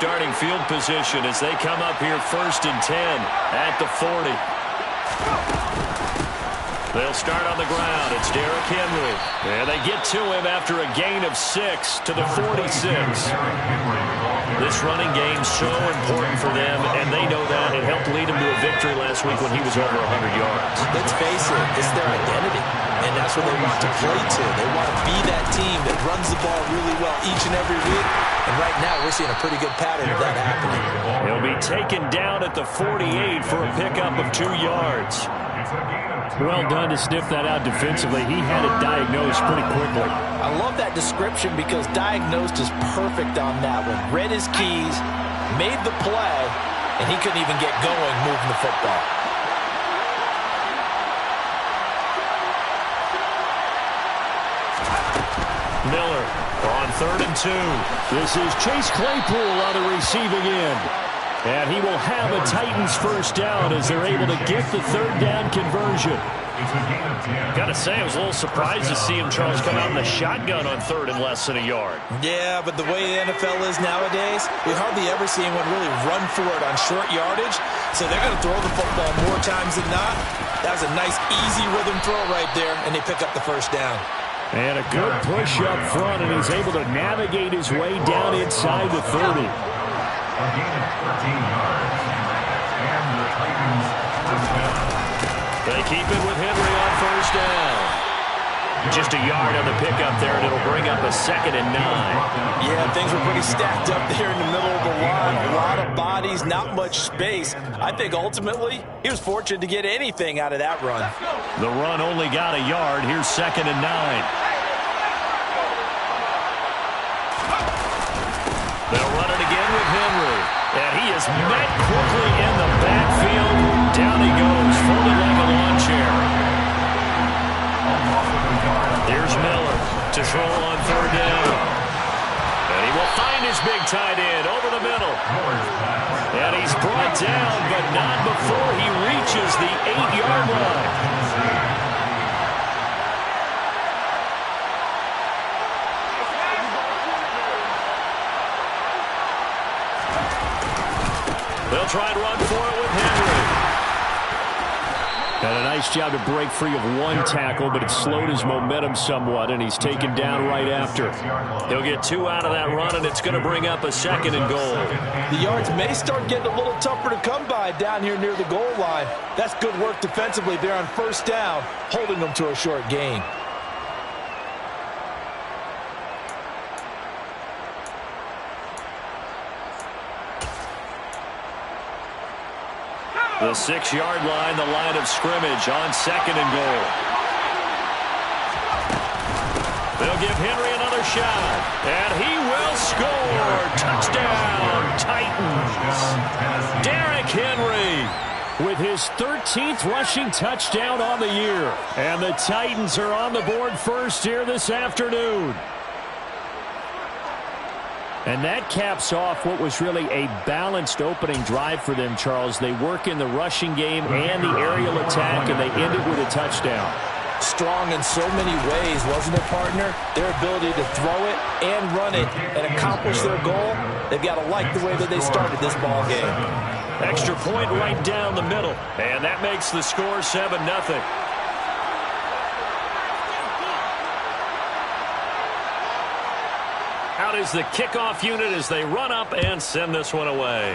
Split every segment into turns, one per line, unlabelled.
starting field position as they come up here 1st and 10 at the 40. They'll start on the ground. It's Derrick Henry. And they get to him after a gain of 6 to the 46. This running game's so important for them, and they know that. It helped lead them to a victory last week when he was over 100 yards.
Let's face it, it's their identity, and that's what they want to play to. They want to be that team that runs the ball really well each and every week, and right now we're seeing a pretty good pattern of that happening.
He'll be taken down at the 48 for a pickup of 2 yards.
Well done to sniff that out defensively. He had it diagnosed pretty quickly.
I love that description because diagnosed is perfect on that one. Read his keys, made the play, and he couldn't even get going moving the football.
Miller on 3rd and 2.
This is Chase Claypool on the receiving end. And he will have a Titans first down as they're able to get the 3rd down conversion.
Got to say, I was a little surprised to see him, Charles, come out in the shotgun on 3rd and less than a yard.
Yeah, but the way the NFL is nowadays, we hardly ever see anyone really run for it on short yardage. So they're going to throw the football more times than not. That was a nice, easy rhythm throw right there, and they pick up the first down.
And a good push up front, and he's able to navigate his way down inside the 30.
They keep it with Henry on 1st down. Just a yard on the pickup there, and it'll bring up a 2nd and 9.
Yeah, things were pretty stacked up there in the middle of the line. A lot of bodies, not much space. I think ultimately he was fortunate to get anything out of that run.
The run only got a yard. Here's 2nd and 9. They'll run it again with Henry. And he is met quickly in the backfield. Down he goes, folded like a lawn chair. Here's Miller to throw on 3rd down. And he will find his big tight end over the middle. And he's brought down, but not before he reaches the 8-yard line. They'll try and run for it with Henry.
Got a nice job to break free of one tackle, but it slowed his momentum somewhat, and he's taken down right after.
He'll get 2 out of that run, and it's going to bring up a 2nd and goal.
The yards may start getting a little tougher to come by down here near the goal line. That's good work defensively there on 1st down, holding them to a short gain.
The 6-yard line, the line of scrimmage on 2nd and goal. They'll give Henry another shot, and he will score. Touchdown, Titans. Derrick Henry
with his 13th rushing touchdown on the year. And the Titans are on the board first here this afternoon. And that caps off what was really a balanced opening drive for them, Charles. They work in the rushing game and the aerial attack, and they end it with a touchdown.
Strong in so many ways, wasn't it, partner? Their ability to throw it and run it and accomplish their goal, they've got to like the way that they started this ball game.
Extra point right down the middle, and that makes the score 7-0. Out is the kickoff unit as they run up and send this one away.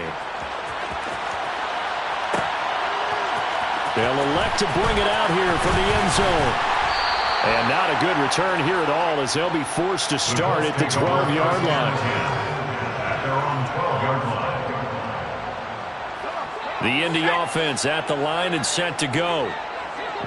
They'll elect to bring it out here from the end zone. And not a good return here at all as they'll be forced to start at the 12-yard line. The Indy offense at the line and set to go.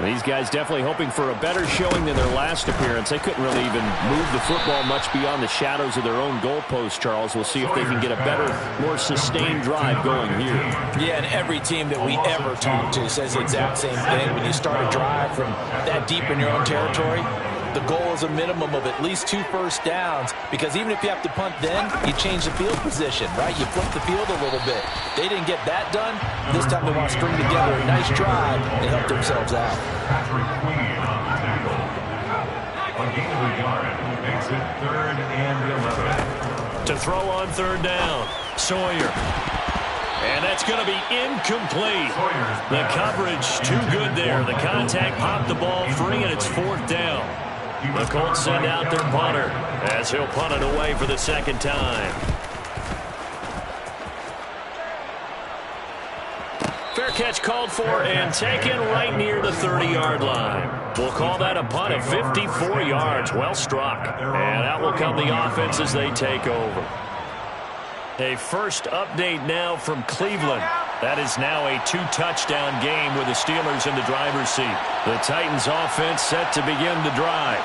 These guys definitely hoping for a better showing than their last appearance. They couldn't really even move the football much beyond the shadows of their own goalpost, Charles. We'll see if they can get a better, more sustained drive going here.
Yeah, and every team that we ever talk to says the exact same thing. When you start a drive from that deep in your own territory, the goal is a minimum of at least 2 first downs, because even if you have to punt then, you change the field position, right? You flip the field a little bit. They didn't get that done. This time they want to string together a nice drive and help themselves out.
To throw on 3rd down. Sawyer. And that's going to be incomplete. The coverage too good there. The contact popped the ball free, and it's 4th down. The Colts send out their punter as he'll punt it away for the second time. Fair catch called for and taken right near the 30-yard line. We'll call that a punt of 54 yards. Well struck. And out will come the offense as they take over. A first update now from Cleveland. That is now a 2-touchdown game with the Steelers in the driver's seat. The Titans offense set to begin the drive.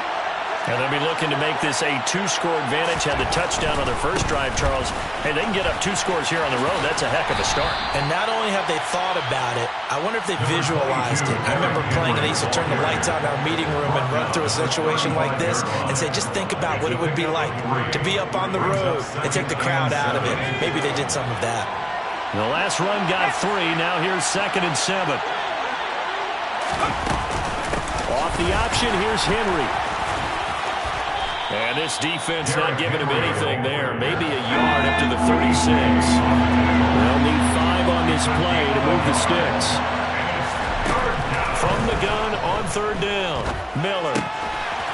And they'll be looking to make this a 2-score advantage. Had the touchdown on their first drive, Charles. Hey, they can get up 2 scores here on the road. That's a heck of a start.
And not only have they thought about it, I wonder if they visualized it. I remember playing, and they used to turn the lights on in our meeting room and run through a situation like this and say, just think about what it would be like to be up on the road and take the crowd out of it. Maybe they did some of that.
The last run got 3. Now here's 2nd and 7. Off the option, here's Henry. And this defense not giving him anything there. Maybe a yard up to the 36. They'll need 5 on this play to move the sticks. From the gun on 3rd down. Miller.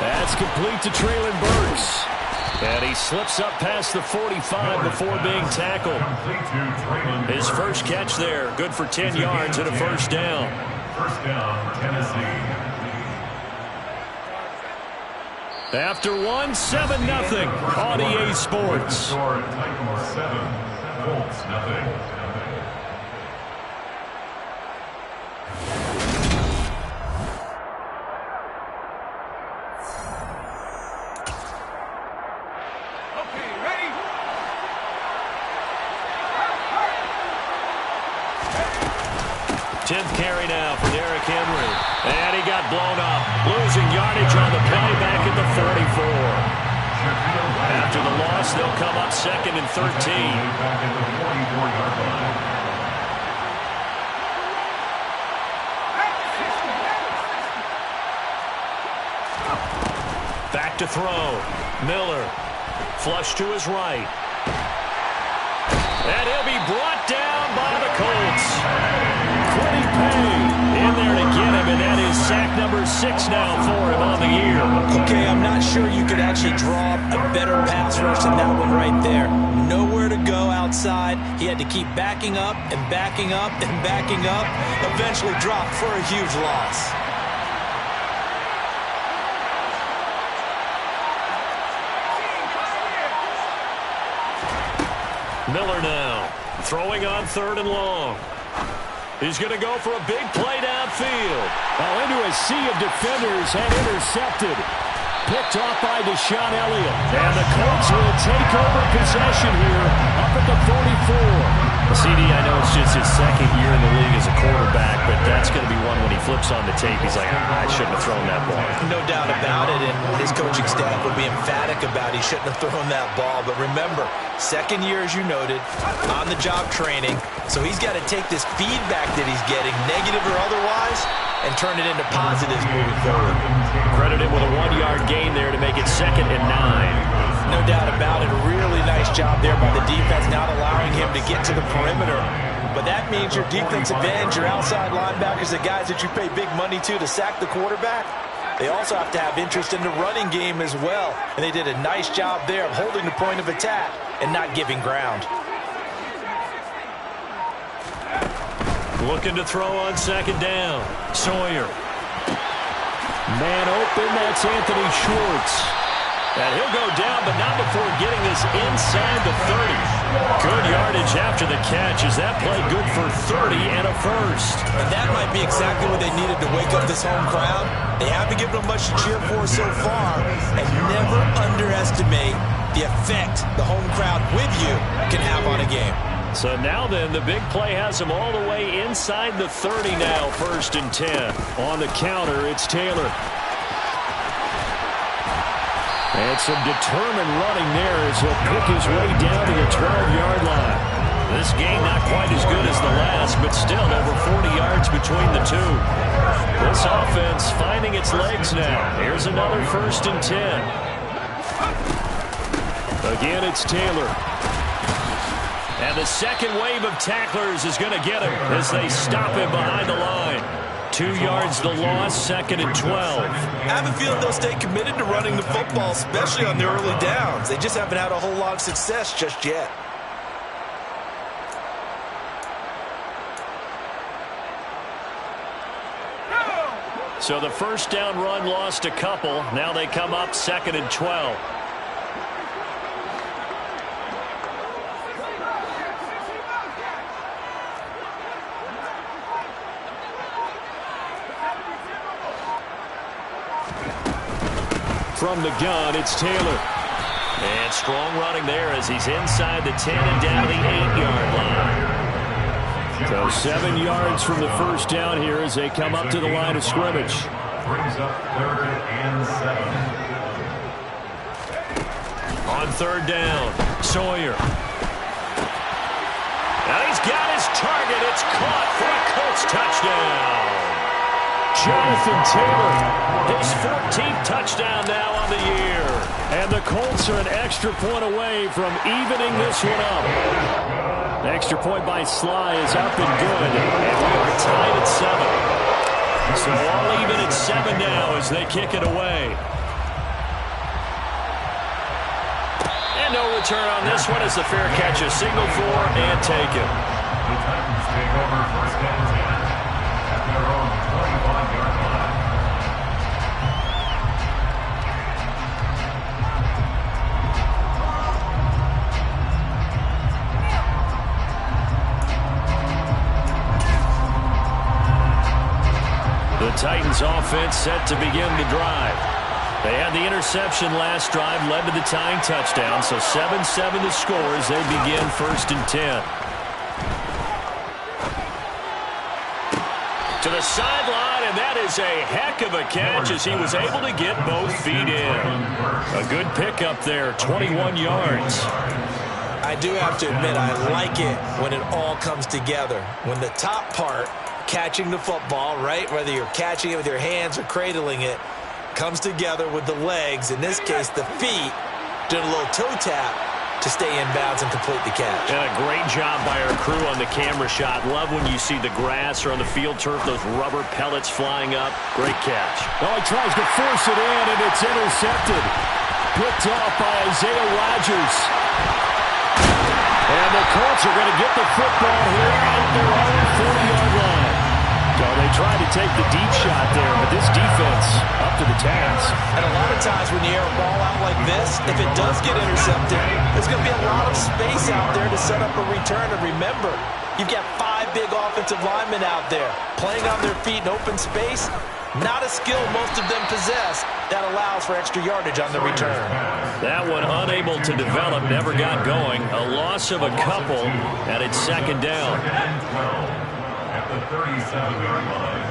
That's complete to Treylon Burks. And he slips up past the 45 before being tackled. His first catch there. Good for 10 yards and a first down.
First down, Tennessee.
After 1, 7-0 on EA Sports.
Score at Titans 7, Colts nothing.
Okay, ready?
10th carry now for Derrick Henry. And he got blown up. Losing yardage on the play back at the 44. After the loss, they'll come up 2nd and 13.
Back at the 44-yard line.
Back to throw. Miller. Flush to his right. And he'll be brought down by the Colts. Quiddy Pay in there to get him, and that is sack number 6 now for him on the year.
Okay, I'm not sure you could actually draw a better pass rush than that one right there. Nowhere to go outside. He had to keep backing up and backing up and backing up. Eventually dropped for a huge loss.
Miller now throwing on 3rd and long. He's going to go for a big play downfield.
Well, into a sea of defenders and intercepted. Picked off by Deshaun Elliott.
And the Colts will take over possession here up at the 44. CD, I know it's just his 2nd year in the league as a quarterback, but that's going to be one when he flips on the tape. He's like, I shouldn't have thrown that ball.
No doubt about it, and his coaching staff will be emphatic about he shouldn't have thrown that ball. But remember, 2nd year, as you noted, on-the-job training. So he's got to take this feedback that he's getting, negative or otherwise, and turn it into positives moving forward.
Credit him with a 1-yard gain there to make it 2nd and 9.
No doubt about it. A really nice job there by the defense, not allowing him to get to the perimeter. But that means your defensive ends, your outside linebackers, the guys that you pay big money to sack the quarterback, they also have to have interest in the running game as well. And they did a nice job there of holding the point of attack and not giving ground.
Looking to throw on 2nd down. Sawyer. Man open, that's Anthony Schwartz. And he'll go down, but not before getting this inside the 30. Good yardage after the catch. Is that play good for 30 and a first?
And that might be exactly what they needed to wake up this home crowd. They haven't given them much to cheer for so far. And never underestimate the effect the home crowd with you can have on a game.
So now then, the big play has him all the way inside the 30 now, 1st and 10. On the counter, it's Taylor. And some determined running there as he'll pick his way down to the 12-yard line. This game not quite as good as the last, but still over 40 yards between the two. This offense finding its legs now. Here's another 1st and 10. Again, it's Taylor.
And the second wave of tacklers is going to get him as they stop him behind the line. 2 yards the loss, 2nd and 12.
I have a feeling they'll stay committed to running the football, especially on the early downs. They just haven't had a whole lot of success just yet.
So the first down run lost a couple. Now they come up 2nd and 12. From the gun, it's Taylor. And strong running there as he's inside the 10 and down to the 8-yard line. So 7 yards from the first down here as they come up to the line of scrimmage.
Brings up 3rd and 7.
On 3rd down, Sawyer. Now he's got his target. It's caught for a Colts touchdown. Jonathan Taylor, his 14th touchdown now on the year. And the Colts are an extra point away from evening this one up. The extra point by Sly is up and good. And we are tied at 7. So all even at 7 now as they kick it away. And no return on this one as the fair catch is signaled for and taken.
The Titans take over 1st and 10 at their own 25-yard line.
The Titans offense set to begin the drive. They had the interception last drive, led to the tying touchdown, so 7-7 the score as they begin 1st and 10. To the sideline, and that is a heck of a catch as he was able to get both feet in. A good pickup there, 21 yards.
I do have to admit, I like it when it all comes together. When the top part, catching the football, right, whether you're catching it with your hands or cradling it, comes together with the legs, in this case the feet, doing a little toe tap to stay in bounds and complete the catch.
And a great job by our crew on the camera shot. Love when you see the grass or on the field turf, those rubber pellets flying up. Great catch.
Oh, he tries to force it in, and it's intercepted. Picked off by Isaiah Rodgers. And the Colts are going to get the football here at their own 40-yard line. So they tried to take the deep shot there, but this defense up to the task.
And a lot of times when you air a ball out like this, if it does get intercepted, there's going to be a lot of space out there to set up a return. And remember, you've got 5 big offensive linemen out there playing on their feet in open space. Not a skill most of them possess that allows for extra yardage on the return.
That one unable to develop, never got going. A loss of a couple, and it's 2nd down.
At the 37-yard line.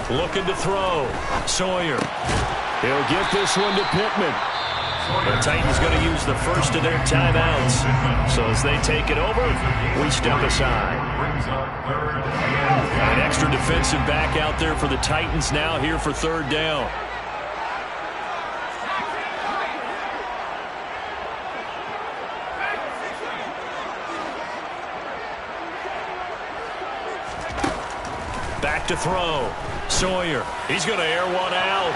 Looking to throw. Sawyer.
He'll get this one to Pittman.
The Titans going to use the first of their timeouts. So as they take it over, we step aside. An extra defensive back out there for the Titans now here for 3rd down. Back to throw. Sawyer. He's going to air one out.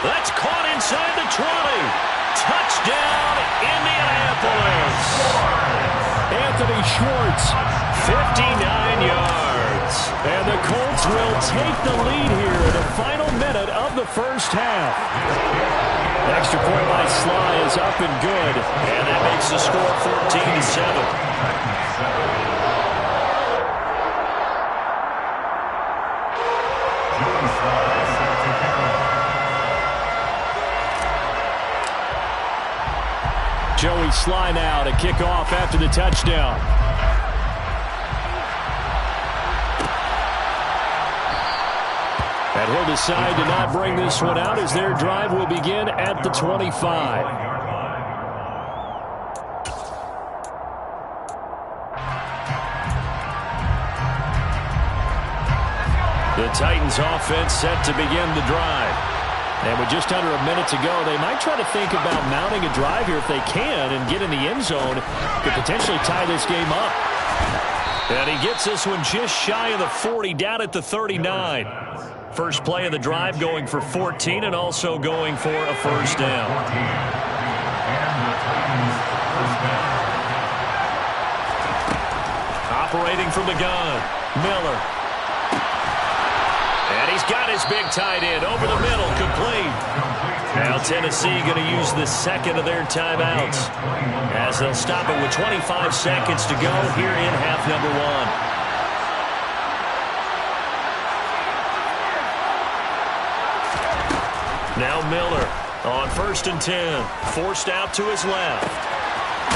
That's caught inside the 20. Touchdown, Indianapolis.
Anthony Schwartz.
59 yards.
And the Colts will take the lead here in the final minute of the first half.
The extra point by Sly is up and good. And that makes the score 14-7.
Joey Sly now to kick off after the touchdown. And he'll decide to not bring this one out as their drive will begin at the 25.
The Titans offense set to begin the drive. And with just under a minute to go, they might try to think about mounting a drive here if they can and get in the end zone to potentially tie this game up. And he gets this one just shy of the 40, down at the 39. First play of the drive going for 14 and also going for a first down. Operating from the gun, Miller. And he's got his big tight end over the middle, complete. Now Tennessee going to use the second of their timeouts as they'll stop it with 25 seconds to go here in half number one. Now Miller on 1st and 10, forced out to his left.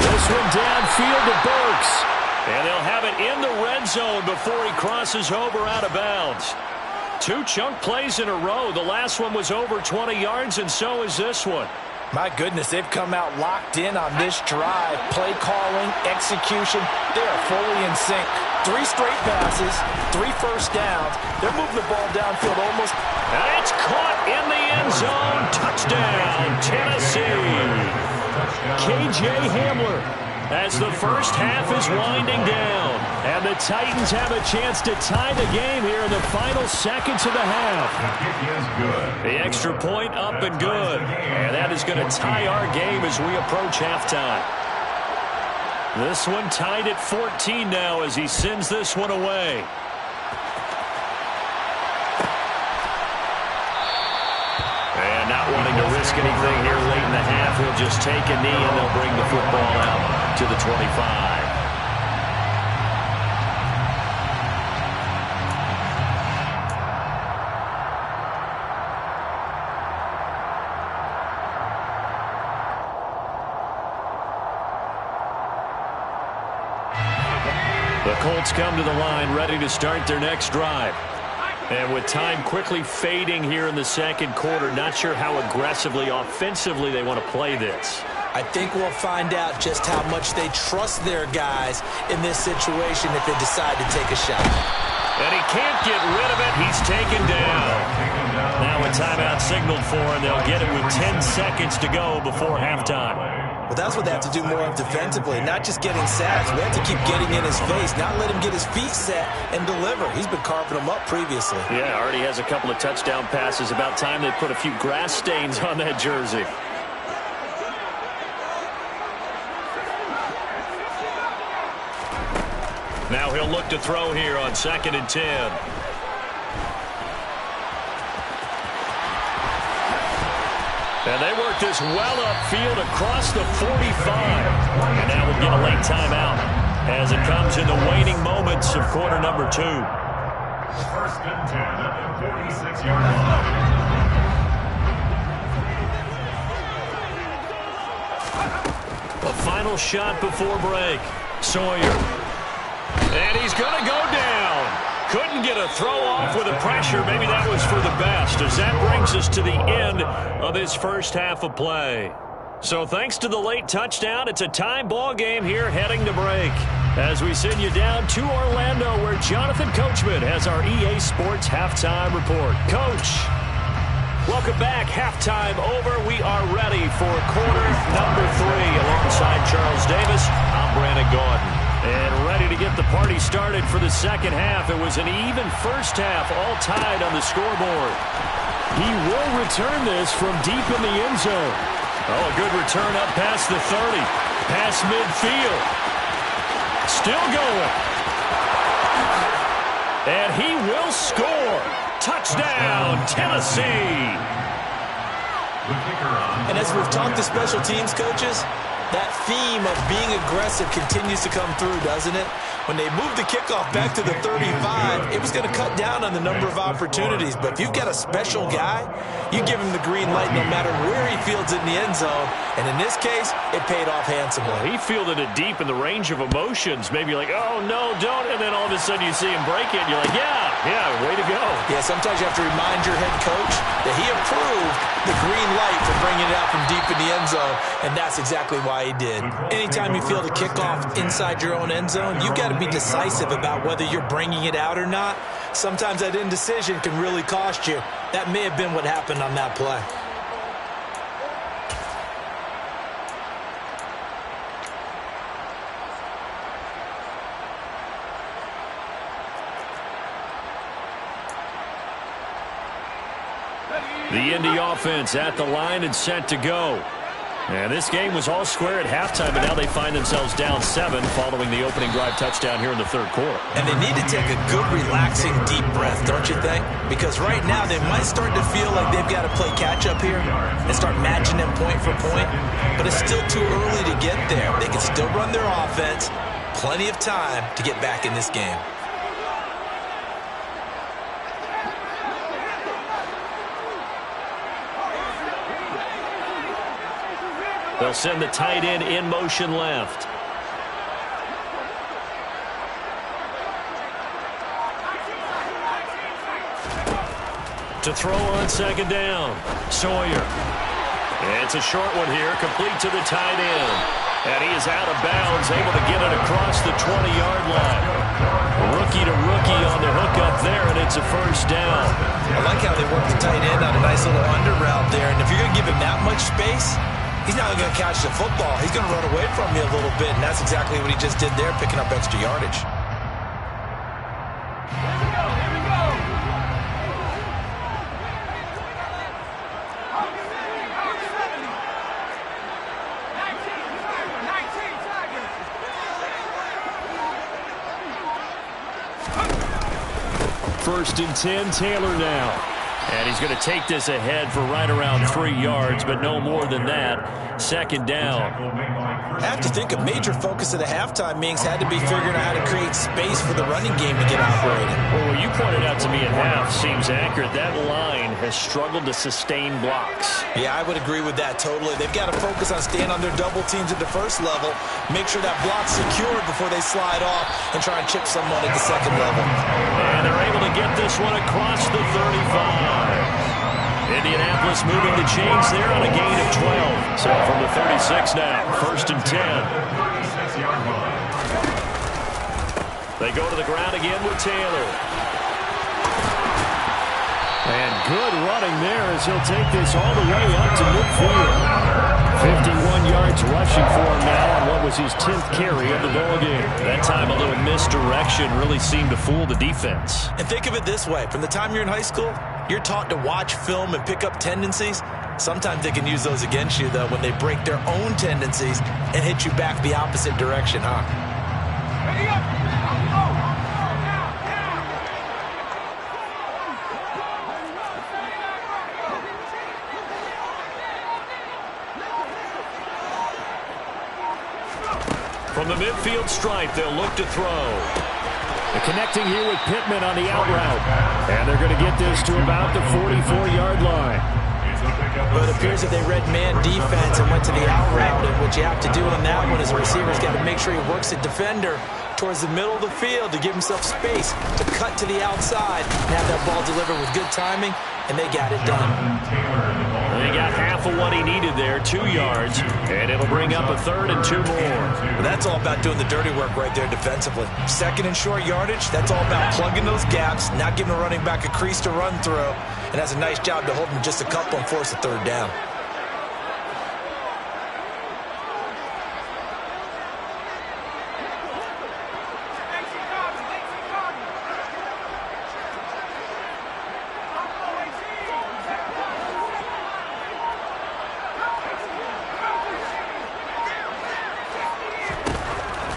This one downfield to Burks. And they'll have it in the red zone before he crosses over out of bounds. 2 chunk plays in a row. The last one was over 20 yards, and so is this one.
My goodness, they've come out locked in on this drive. Play calling, execution, they are fully in sync. 3 straight passes, 3 first downs. They're moving the ball downfield almost.
And it's caught in the end zone. Touchdown, Tennessee. K.J. Hamler. As the first half is winding down. And the Titans have a chance to tie the game here in the final seconds of the half. The extra point up and good. And that is going to tie our game as we approach halftime. This one tied at 14 now as he sends this one away. And not wanting to risk anything here late in the half, he'll just take a knee and they'll bring the football out to the 25. The Colts come to the line ready to start their next drive. And with time quickly fading here in the second quarter, not sure how aggressively, offensively they want to play this.
I think we'll find out just how much they trust their guys in this situation if they decide to take a shot.
And he can't get rid of it. He's taken down. Now a timeout signaled for, and they'll get it with 10 seconds to go before halftime.
Well, that's what they have to do more of defensively, not just getting sacks. We have to keep getting in his face, not let him get his feet set and deliver. He's been carving them up previously.
Yeah, already has a couple of touchdown passes. About time they put a few grass stains on that jersey. Now he'll look to throw here on 2nd and 10. And they work this well upfield across the 45. And now we'll get a late timeout as it comes in the waning moments of quarter number 2.
1st and 10 at the 46-yard line.
A final shot before break. Sawyer. And he's going to go down. Couldn't get a throw off with the pressure. Maybe that was for the best, as that brings us to the end of this first half of play. So thanks to the late touchdown, it's a tie ball game here heading to break. As we send you down to Orlando, where Jonathan Coachman has our EA Sports Halftime Report. Coach, welcome back. Halftime over. We are ready for quarter number 3. Alongside Charles Davis, I'm Brandon Gordon. And ready to get the party started for the second half. It was an even first half, all tied on the scoreboard. He will return this from deep in the end zone. Oh, a good return up past the 30. Past midfield. Still going. And he will score. Touchdown, Tennessee.
And as we've talked to special teams coaches, that theme of being aggressive continues to come through, doesn't it? When they moved the kickoff back to the 35, it was going to cut down on the number of opportunities. But if you've got a special guy, you give him the green light no matter where he fields it in the end zone. And in this case, it paid off handsomely.
Well, he fielded it deep in the range of emotions. Maybe like, oh, no, don't. And then all of a sudden you see him break it, and you're like, yeah, way to go.
Yeah, sometimes you have to remind your head coach that he approved the green light for bringing it out from deep in the end zone, and that's exactly why he did. Anytime you field a kickoff inside your own end zone, you've got to be decisive about whether you're bringing it out or not. Sometimes that indecision can really cost you. That may have been what happened on that play.
The Indy offense at the line and set to go. And this game was all square at halftime, and now they find themselves down 7 following the opening drive touchdown here in the third quarter.
And they need to take a good, relaxing, deep breath, don't you think? Because right now they might start to feel like they've got to play catch-up here and start matching them point for point. But it's still too early to get there. They can still run their offense. Plenty of time to get back in this game.
They'll send the tight end in motion left. To throw on second down, Sawyer. It's a short one here, complete to the tight end. And he is out of bounds, able to get it across the 20-yard line. Rookie to rookie on the hook up there, and it's a first down.
I like how they work the tight end on a nice little under route there. And if you're going to give him that much space, he's not going to catch the football. He's going to run away from you a little bit, and that's exactly what he just did there, picking up extra yardage.
First and 10, Taylor now. And he's going to take this ahead for right around 3 yards, but no more than that. Second down.
I have to think a major focus of the halftime meetings had to be figuring out how to create space for the running game to get operated.
Well, what you pointed out to me at half seems accurate. That line has struggled to sustain blocks.
Yeah, I would agree with that totally. They've got to focus on staying on their double teams at the first level, make sure that block's secured before they slide off and try and chip someone at the second level.
And they're able to get this one across the 35. Indianapolis moving the chains there on a gain of 12. So from the 36 now, first and 10. They go to the ground again with Taylor. And good running there as he'll take this all the way up to midfield. 51 yards rushing for him now on what was his 10th carry of the ballgame. That time a little misdirection really seemed to fool the defense.
And think of it this way. From the time you're in high school, you're taught to watch film and pick up tendencies. Sometimes they can use those against you, though, when they break their own tendencies and hit you back the opposite direction, huh?
Ready up! Go!
From the midfield stripe, they'll look to throw. And connecting here with Pittman on the out route. And they're going to get this to about the 44-yard line.
But it appears that they read man defense and went to the out route. And what you have to do on that one is the receiver's got to make sure he works the defender towards the middle of the field to give himself space to cut to the outside and have that ball delivered with good timing, and they got it done.
They got half of what he needed there, 2 yards, and it'll bring up a 3rd and 2 more.
Well, that's all about doing the dirty work right there defensively. Second and short yardage, that's all about plugging those gaps, not giving the running back a crease to run through, and that's a nice job to hold him just a couple and force a 3rd down.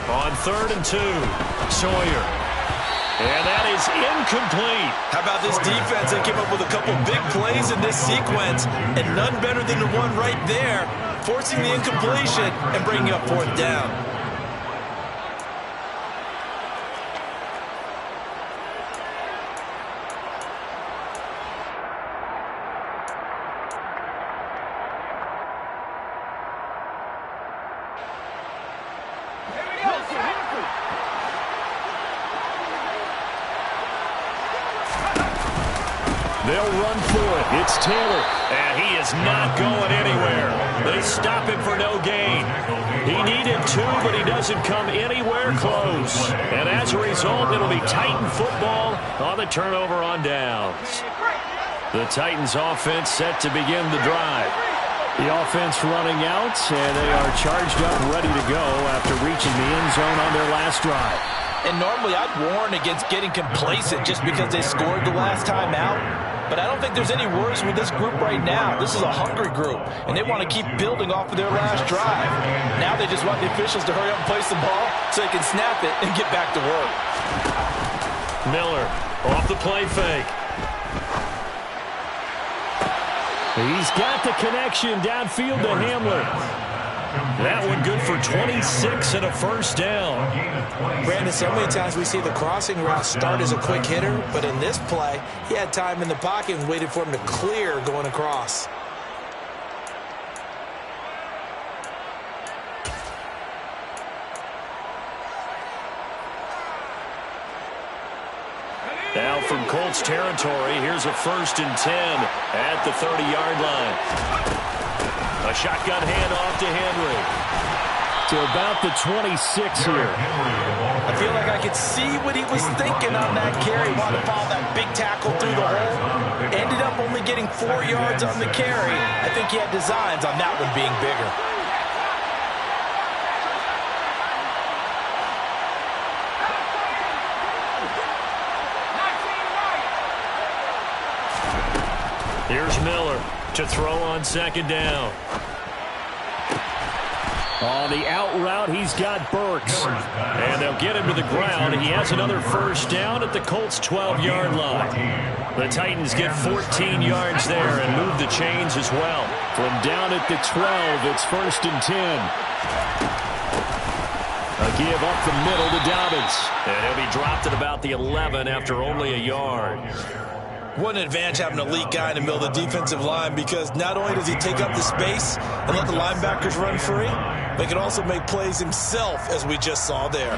On 3rd and 2, Sawyer. And that is incomplete.
How about this defense? They came up with a couple big plays in this sequence, and none better than the one right there, forcing the incompletion and bringing up 4th down.
They'll run for it. It's Taylor.
And he is not going anywhere. They stop him for no gain. He needed 2, but he doesn't come anywhere close. And as a result, it'll be Titan football on the turnover on downs. The Titans offense set to begin the drive.
The offense running out, and they are charged up, ready to go after reaching the end zone on their last drive.
And normally I'd warn against getting complacent just because they scored the last time out. But I don't think there's any worries with this group right now. This is a hungry group, and they want to keep building off of their last drive. Now they just want the officials to hurry up and place the ball so they can snap it and get back to work.
Miller off the play fake.
He's got the connection downfield to Hamler.
That one good for 26 and a first down.
Brandon, so many times we see the crossing route start as a quick hitter, but in this play, he had time in the pocket and waited for him to clear going across.
Now from Colts territory, here's a 1st and 10 at the 30-yard line. A shotgun handoff to Henry.
To about the 26 here.
I feel like I could see what he was thinking on that carry. Wanted to follow that big tackle through the hole. Ended up only getting 4 yards on the carry. I think he had designs on that one being bigger.
Here's Miller to throw on 2nd down.
On the out route, he's got Burks.
And they'll get him to the ground. He has another 1st down at the Colts' 12-yard line. The Titans get 14 yards there and move the chains as well.
From down at the 12, it's 1st and 10. A give up the middle to Dobbins.
And he'll be dropped at about the 11 after only a yard.
What an advantage having an elite guy in the middle of the defensive line, because not only does he take up the space and let the linebackers run free, but he can also make plays himself, as we just saw there.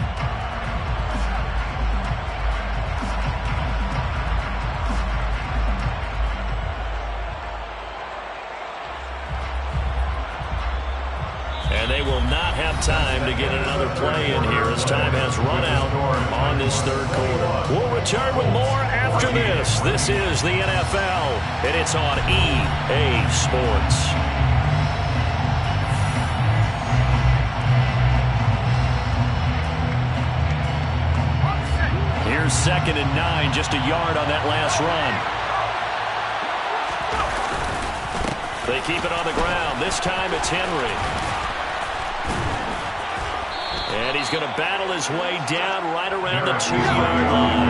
And they will not have time to get another play in here as time has run out on this 3rd quarter. We'll return with more after this. This is the NFL, and it's on EA Sports. Here's 2nd and 9, just a yard on that last run. They keep it on the ground. This time it's Henry. And he's going to battle his way down right around the 2-yard line.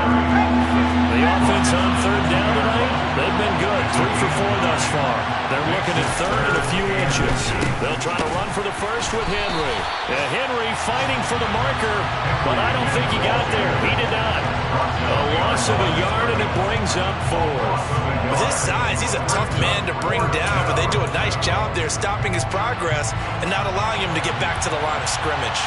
The offense on 3rd down tonight, they've been good. 3 for 4 thus far. They're looking at 3rd and a few inches. They'll try to run for the first with Henry. And Henry fighting for the marker, but I don't think he got there. He did not. A loss of a yard, and it brings up 4th.
With his size, he's a tough man to bring down, but they do a nice job there stopping his progress and not allowing him to get back to the line of scrimmage.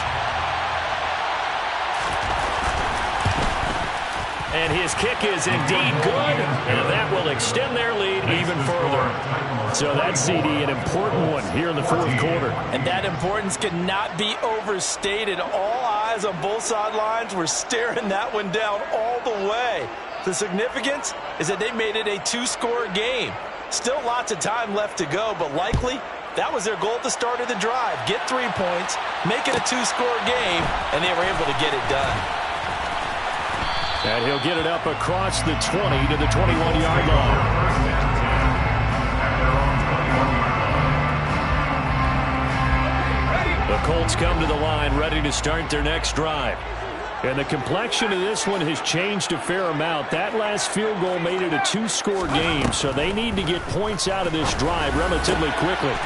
And his kick is indeed good, and that will extend their lead even further.
So that's, CD, an important one here in the 4th quarter.
And that importance cannot be overstated. All eyes on both sidelines were staring that one down all the way. The significance is that they made it a 2-score game. Still lots of time left to go, but likely that was their goal at the start of the drive. Get 3 points, make it a 2-score game, and they were able to get it done.
And he'll get it up across the 20 to the 21-yard line.
The Colts come to the line ready to start their next drive.
And the complexion of this one has changed a fair amount. That last field goal made it a 2-score game, so they need to get points out of this drive relatively quickly.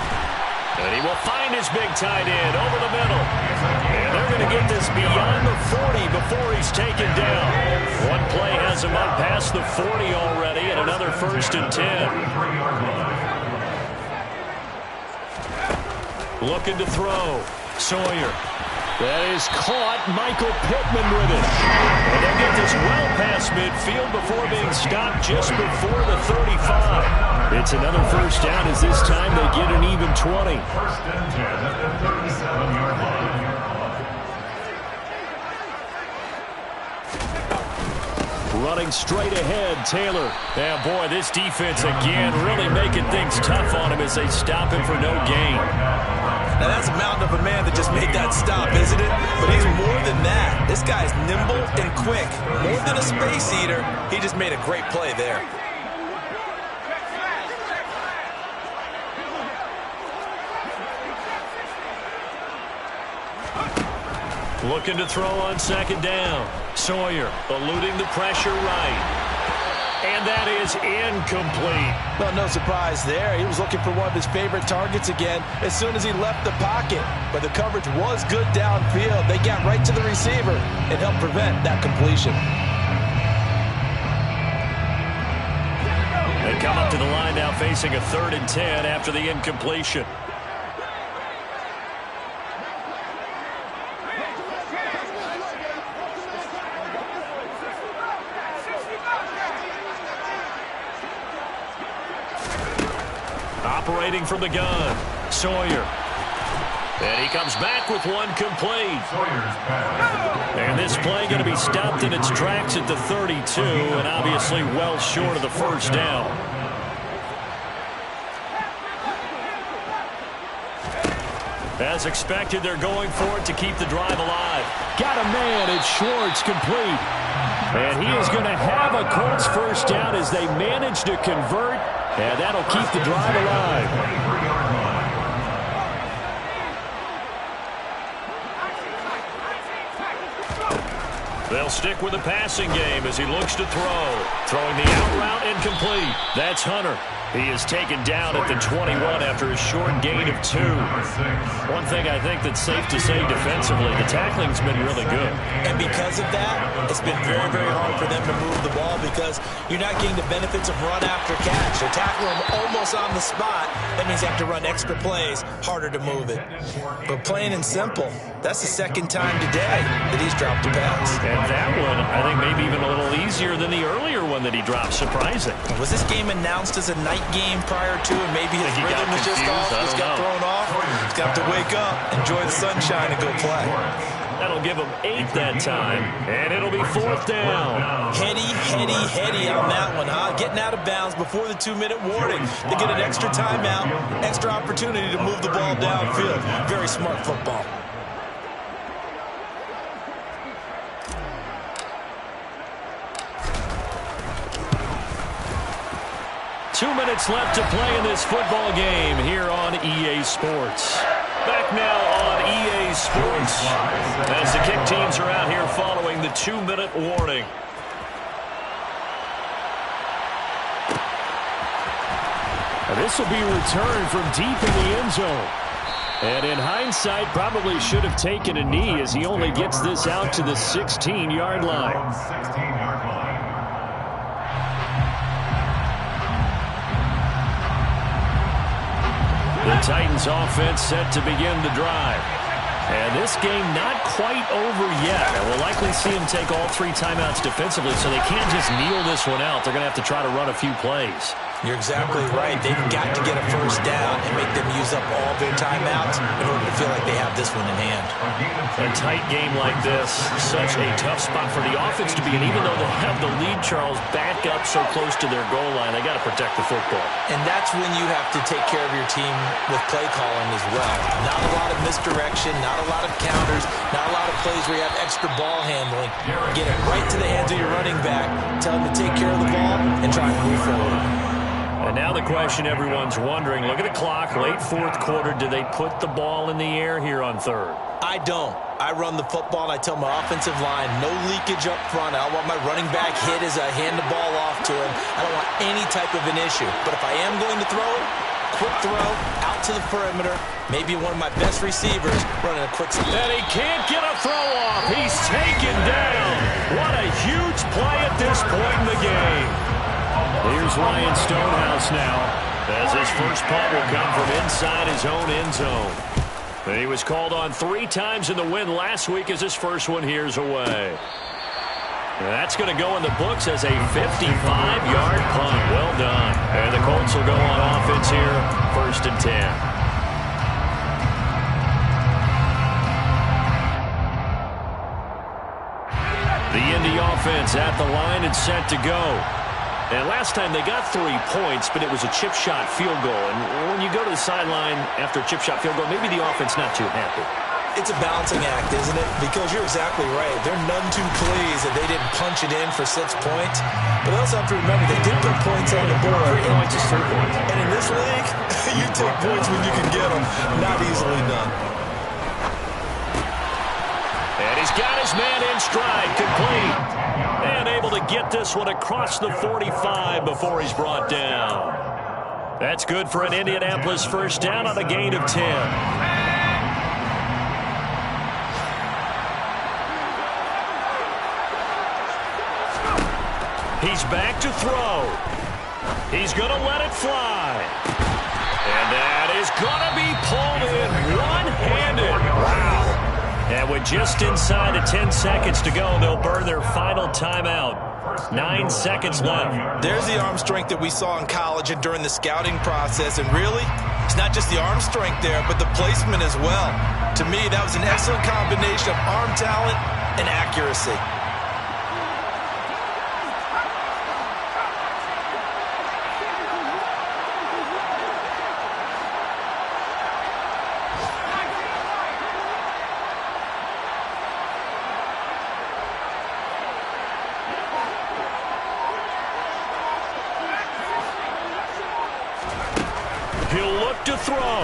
And he will find his big tight end over the middle. And they're going to get this beyond the 40 before he's taken down. One play has him up past the 40 already, and another 1st and 10. Looking to throw. Sawyer.
That is caught. Michael Pittman with it. And they'll get this well past midfield before being stopped just before the 35. It's another first down as this time they get an even 20.
First and 10 at the 37-yard line.
Running straight ahead, Taylor. Yeah, boy, this defense again really making things tough on him as they stop him for no gain.
Now, that's a mountain of a man that just made that stop, isn't it? But he's more than that. This guy's nimble and quick. More than a space eater, he just made a great play there.
Looking to throw on second down. Sawyer eluding the pressure right. And that is incomplete.
Well, no surprise there. He was looking for one of his favorite targets again as soon as he left the pocket. But the coverage was good downfield. They got right to the receiver and helped prevent that completion.
They come up to the line now facing a 3rd and 10 after the incompletion. Operating from the gun, Sawyer. And he comes back with one complete. And this play going to be stopped in its tracks at the 32, and obviously well short of the first down. As expected, they're going for it to keep the drive alive. Got a man, it's Schwartz, complete. And he is going to have a Colts first down as they manage to convert. And that'll keep the drive alive. They'll stick with the passing game as he looks to throw. Throwing the out route incomplete. That's Hunter. He is taken down at the 21 after a short gain of 2. One thing I think that's safe to say defensively, the tackling's been really good.
And because of that, it's been very, very hard for them to move the ball because you're not getting the benefits of run after catch. They're tackling them almost on the spot. That means you have to run extra plays, harder to move it. But plain and simple, that's the second time today that he's dropped a pass.
And that one, I think maybe even a little easier than the earlier one that he dropped. Surprising.
Was this game announced as a night game prior to, and maybe his rhythm was just off, just got thrown off? He's got to wake up, enjoy the sunshine, and go play.
That'll give him 8 that time, and it'll be 4th down.
Heady on that one, huh? Getting out of bounds before the 2-minute warning. They get an extra timeout, extra opportunity to move the ball downfield. Very smart football.
Two minutes left to play in this football game here on EA Sports. Back now on EA Sports as the kick teams are out here following the 2-minute warning. This will be returned from deep in the end zone. And in hindsight, probably should have taken a knee as he only gets this out to the 16-yard line.
16-yard line.
The Titans offense set to begin the drive. And this game not quite over yet. And we'll likely see him take all 3 timeouts defensively, so they can't just kneel this one out. They're going to have to try to run a few plays.
You're exactly right. They've got to get a first down and make them use up all their timeouts in order to feel like they have this one in hand.
A tight game like this, such a tough spot for the offense to be in. Even though they have the lead, Charles, back up so close to their goal line, they got to protect the football.
And that's when you have to take care of your team with play calling as well. Not a lot of misdirection, not a lot of counters, not a lot of plays where you have extra ball handling. Get it right to the hands of your running back, tell him to take care of the ball, and try to move forward.
And now the question everyone's wondering, look at the clock, late 4th quarter, do they put the ball in the air here on 3rd?
I don't. I run the football, and I tell my offensive line, no leakage up front. I don't want my running back hit as I hand the ball off to him. I don't want any type of an issue. But if I am going to throw it, quick throw, out to the perimeter, maybe one of my best receivers running a quick spin.
And he can't get a throw off. He's taken down. What a huge play at this point in the game. Here's Ryan Stonehouse now, as his first punt will come from inside his own end zone.
He was called on 3 times in the win last week as his first one here's away. That's going to go in the books as a 55-yard punt. Well done. And the Colts will go on offense here, 1st and 10. The Indy offense at the line and set to go. And last time they got 3 points, but it was a chip shot field goal. And when you go to the sideline after a chip shot field goal, maybe the offense not too happy.
It's a balancing act, isn't it? Because you're exactly right. They're none too pleased that they didn't punch it in for 6 points. But they also have to remember they did put points on the board.
3 points is 3 points.
And in this league, you take points when you can get them. Not easily done.
And he's got his man in stride, complete. And able to get this one across the 45 before he's brought down. That's good for an Indianapolis first down on a gain of 10. He's back to throw. He's going to let it fly. And that is going to be pulled in one-handed. Wow. And with just inside of 10 seconds to go, they'll burn their final timeout. 9 seconds left.
There's the arm strength that we saw in college and during the scouting process. And really, it's not just the arm strength there, but the placement as well. To me, that was an excellent combination of arm talent and accuracy.
He'll look to throw.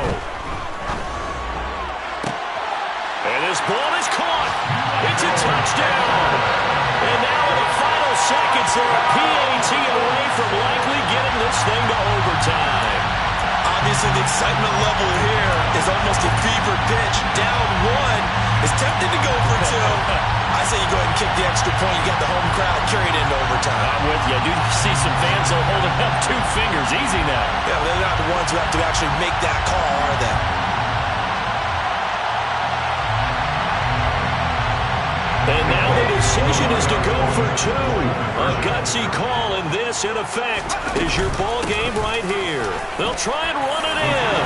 And this ball is caught. It's a touchdown. And now in the final seconds, they're a PAT away from likely getting this thing to overtime.
Obviously, the excitement level here is almost a fever pitch. Down 1 is tempted to go for 2. I say you go ahead and kick the extra point. You got the home crowd carried into overtime.
I'm with you. I do see some fans holding up 2 fingers. Easy now.
Yeah, they're not the ones who have to actually make that call, are they?
And now the decision is to go for 2. A gutsy call, and this, in effect, is your ball game right here. They'll try and run it in.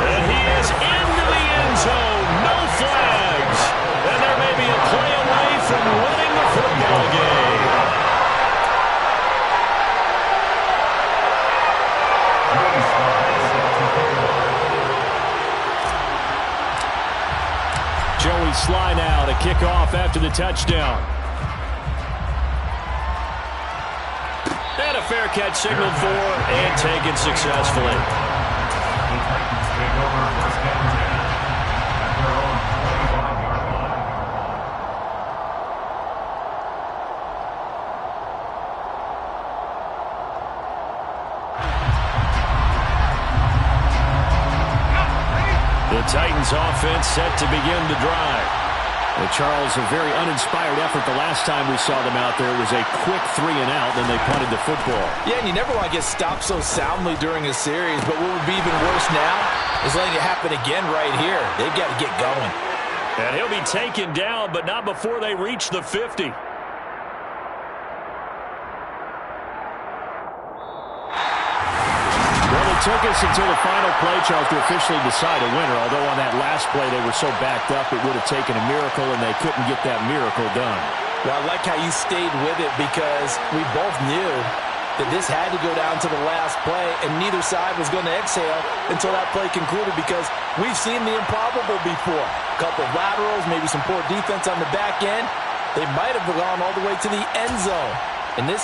And he is into the end zone. No flags. And there may be a play away from winning the football game. Joey Sly now to kick off after the touchdown. And a fair catch signaled for and taken successfully. The Titans offense set to begin the drive. And Charles, a very uninspired effort the last time we saw them out there. It was a quick 3 and out, then they punted the football.
Yeah, and you never want to get stopped so soundly during a series, but what would be even worse now is letting it happen again right here. They've got to get going.
And he'll be taken down, but not before they reach the 50. Took us until the final play, Charles, to officially decide a winner. Although on that last play they were so backed up it would have taken a miracle, and they couldn't get that miracle done.
Well, I like how you stayed with it because we both knew that this had to go down to the last play, and neither side was going to exhale until that play concluded because we've seen the improbable before. A couple of laterals, maybe some poor defense on the back end. They might have gone all the way to the end zone. In this